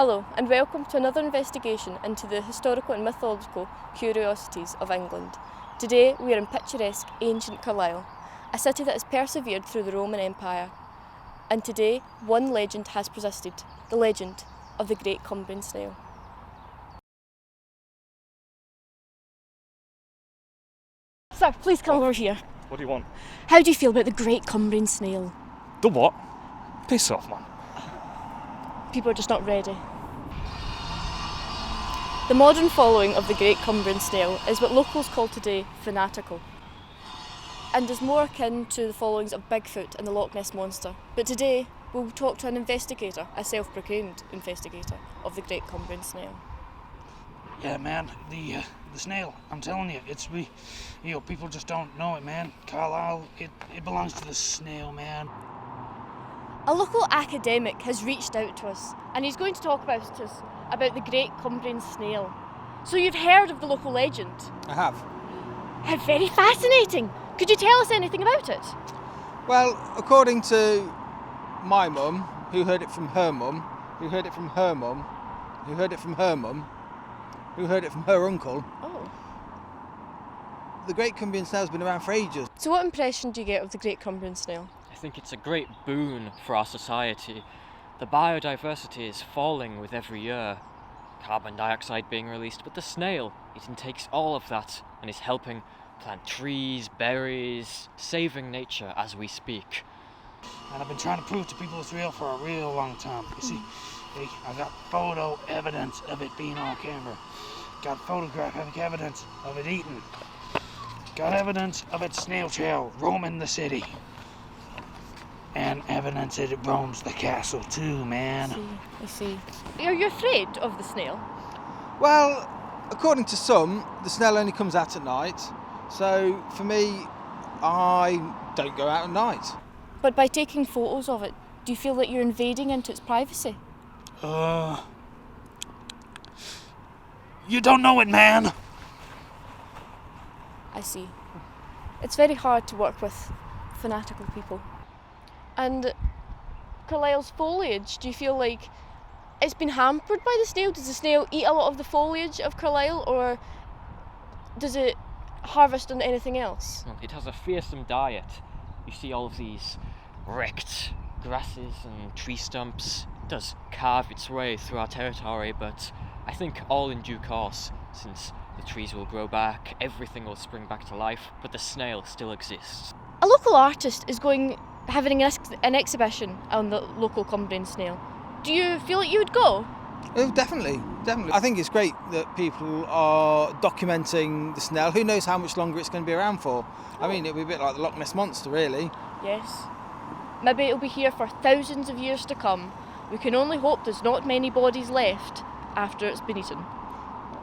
Hello and welcome to another investigation into the historical and mythological curiosities of England. Today we are in picturesque ancient Carlisle, a city that has persevered through the Roman Empire. And today one legend has persisted, the legend of the Great Cumbrian Snail. Sir, please come over here. What do you want? How do you feel about the Great Cumbrian Snail? The what? Piss off, man. People are just not ready. The modern following of the Great Cumbrian Snail is what locals call today fanatical, and is more akin to the followings of Bigfoot and the Loch Ness Monster. But today we'll talk to an investigator, a self-proclaimed investigator of the Great Cumbrian Snail. Yeah, man, the snail, I'm telling you, people just don't know it, man. Carlisle, it belongs to the snail, man. A local academic has reached out to us and he's going to talk about the Great Cumbrian Snail. So you've heard of the local legend? I have. How very fascinating! Could you tell us anything about it? Well, according to my mum, who heard it from her mum, who heard it from her mum, who heard it from her mum, who heard it from her uncle, the Great Cumbrian Snail's been around for ages. So what impression do you get of the Great Cumbrian Snail? I think it's a great boon for our society. The biodiversity is falling with every year, carbon dioxide being released, but the snail, it intakes all of that and is helping plant trees, berries, saving nature as we speak. And I've been trying to prove to people it's real for a real long time. You see, I got photo evidence of it being on camera. Got photographic evidence of it eating. Got evidence of its snail trail roaming the city. And evidence that it roams the castle too, man. I see. Are you afraid of the snail? Well, according to some, the snail only comes out at night. So for me, I don't go out at night. But by taking photos of it, do you feel that you're invading into its privacy? You don't know it, man. I see. It's very hard to work with fanatical people. And Carlisle's foliage, do you feel like it's been hampered by the snail? Does the snail eat a lot of the foliage of Carlisle, or does it harvest on anything else? It has a fearsome diet. You see all of these wrecked grasses and tree stumps. It does carve its way through our territory, but I think all in due course, since the trees will grow back, everything will spring back to life, but the snail still exists. A local artist is having an exhibition on the local Cumbrian snail. Do you feel like you would go? Oh, definitely. I think it's great that people are documenting the snail. Who knows how much longer it's going to be around for? I mean, it'll be a bit like the Loch Ness Monster, really. Yes. Maybe it'll be here for thousands of years to come. We can only hope there's not many bodies left after it's been eaten.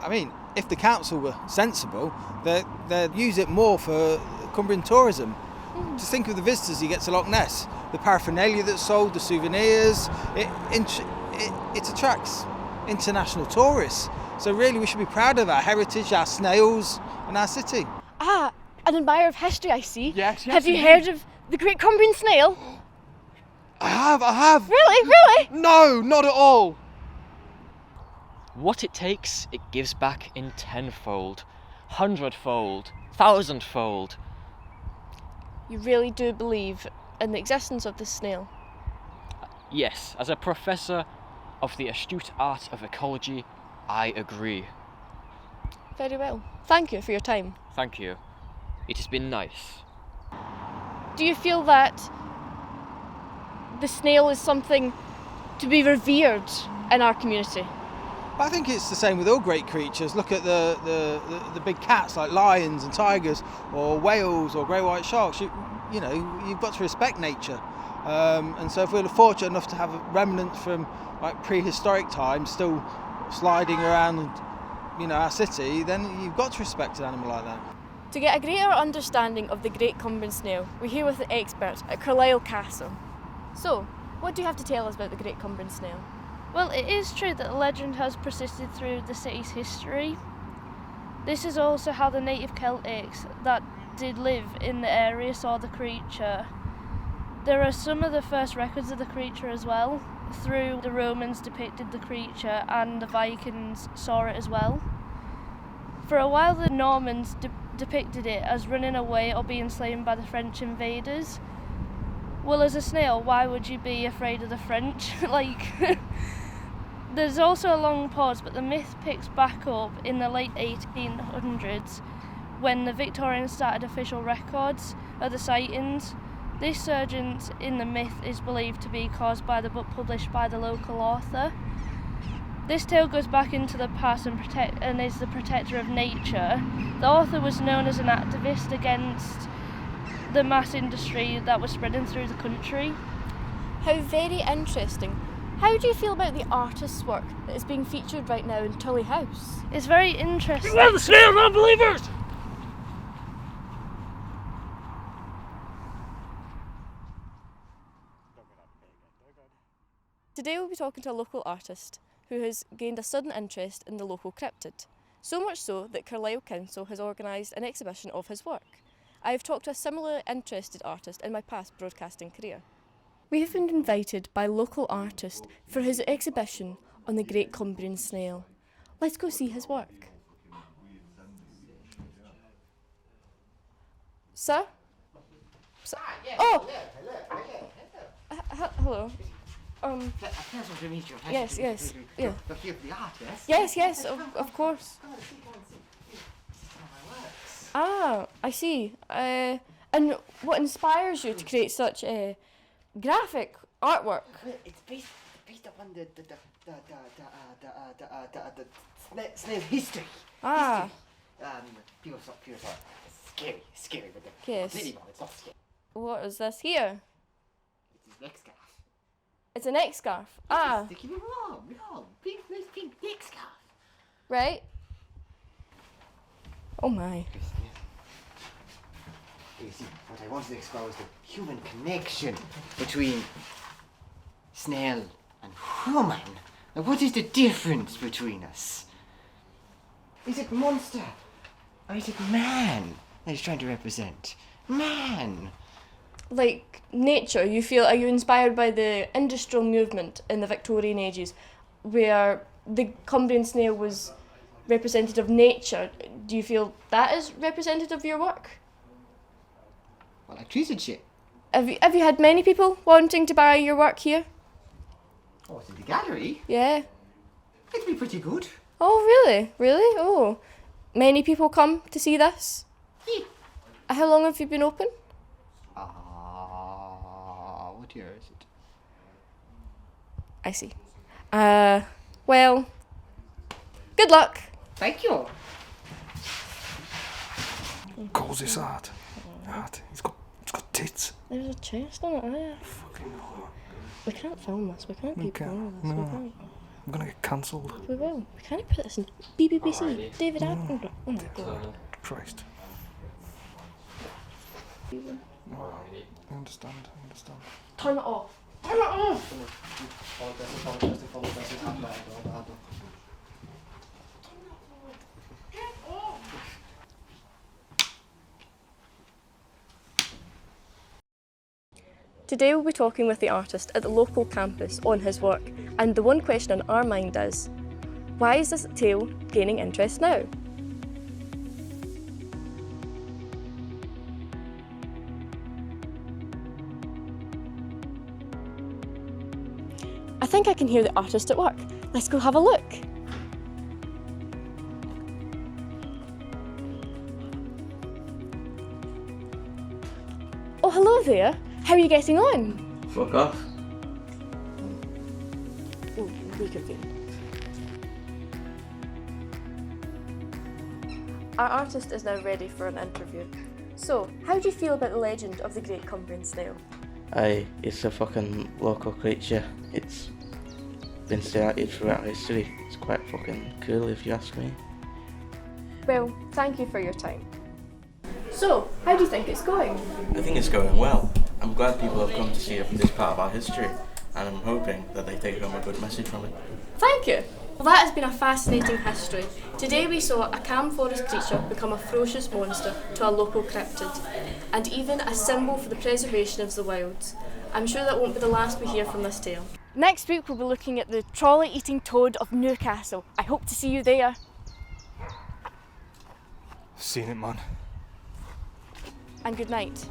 I mean, if the council were sensible, they'd use it more for Cumbrian tourism. Just think of the visitors you get to Loch Ness, the paraphernalia that's sold, the souvenirs. It attracts international tourists. So really we should be proud of our heritage, our snails and our city. Ah, an admirer of history, I see. Yes, Have you heard of the Great Cumbrian Snail? I have. Really? No, not at all. What it takes, it gives back in tenfold, hundredfold, thousandfold. You really do believe in the existence of this snail? Yes, as a professor of the astute art of ecology, I agree. Very well. Thank you for your time. Thank you. It has been nice. Do you feel that the snail is something to be revered in our community? I think it's the same with all great creatures. Look at the big cats like lions and tigers, or whales or great white sharks. You've got to respect nature. And so if we're fortunate enough to have remnants from like prehistoric times still sliding around, our city, then you've got to respect an animal like that. To get a greater understanding of the Great Cumbrian Snail, we're here with the expert at Carlisle Castle. So, what do you have to tell us about the Great Cumbrian Snail? Well, it is true that the legend has persisted through the city's history. This is also how the native Celtics that did live in the area saw the creature. There are some of the first records of the creature as well. through the Romans depicted the creature and the Vikings saw it as well. For a while the Normans depicted it as running away or being slain by the French invaders. Well, as a snail, why would you be afraid of the French? There's also a long pause, but the myth picks back up in the late 1800s when the Victorians started official records of the sightings. This surgence in the myth is believed to be caused by the book published by the local author. This tale goes back into the past and is the protector of nature. The author was known as an activist against the mass industry that was spreading through the country. How very interesting. How do you feel about the artist's work that is being featured right now in Tully House? It's very interesting. Beware the snail, non-believers! Today we'll be talking to a local artist who has gained a sudden interest in the local cryptid. So much so that Carlisle Council has organised an exhibition of his work. I have talked to a similarly interested artist in my past broadcasting career. We have been invited by a local artist for his exhibition on the great Cumbrian snail. Let's go see his work. Sir? Oh! Hello. Pleasure to meet you. Yes, yes, yeah. But you're the artist. Yes, of course. Come and see some of my works. Ah, I see. And what inspires you to create such graphic artwork? Well, it's based upon the snail history. Ah, People thought scary, but the yes. completely wrong. It's not scary. What is this here? It's his neck scarf. It's a neck scarf. Ah, Sticky wrong. Pink, nice pink neck scarf. right. Oh my. You see, what I wanted to explore was the human connection between snail and human. Now, what is the difference between us? Is it monster or is it man that he's trying to represent? Man! Like nature, are you inspired by the industrial movement in the Victorian ages where the Cumbrian snail was representative of nature? Do you feel that is representative of your work? Well, like trees and shit. Have you had many people wanting to buy your work here? Oh, it's in the gallery? Yeah. It'd be pretty good. Oh, really? Really? Oh. Many people come to see this? Yeah. How long have you been open? What year is it? I see. Well, good luck. Thank you. Calls this art. Art. It's got tits. There's a chest on it, yeah. Fucking hell. We can't film this, we can't We keep can't, going with this, no. we can't. I'm gonna get cancelled. We will. We can't put this in BBC, David Attenborough. Oh my god. Christ. I understand. Turn it off. Turn it off! Today we'll be talking with the artist at the local campus on his work, and the one question on our mind is, why is this tale gaining interest now? I think I can hear the artist at work. Let's go have a look. Oh, hello there. How are you getting on? Fuck off. Oh, reconvene. Our artist is now ready for an interview. So, how do you feel about the legend of the great Cumbrian snail? It's a fucking local creature. It's been started throughout history. It's quite fucking cool if you ask me. Well, thank you for your time. So, how do you think it's going? I think it's going well. I'm glad people have come to see this part of our history, and I'm hoping that they take home a good message from it. Thank you. Well, that has been a fascinating history. Today we saw a calm forest creature become a ferocious monster to a local cryptid, and even a symbol for the preservation of the wilds. I'm sure that won't be the last we hear from this tale. Next week we'll be looking at the trolley-eating toad of Newcastle. I hope to see you there. Seen it, man. And good night.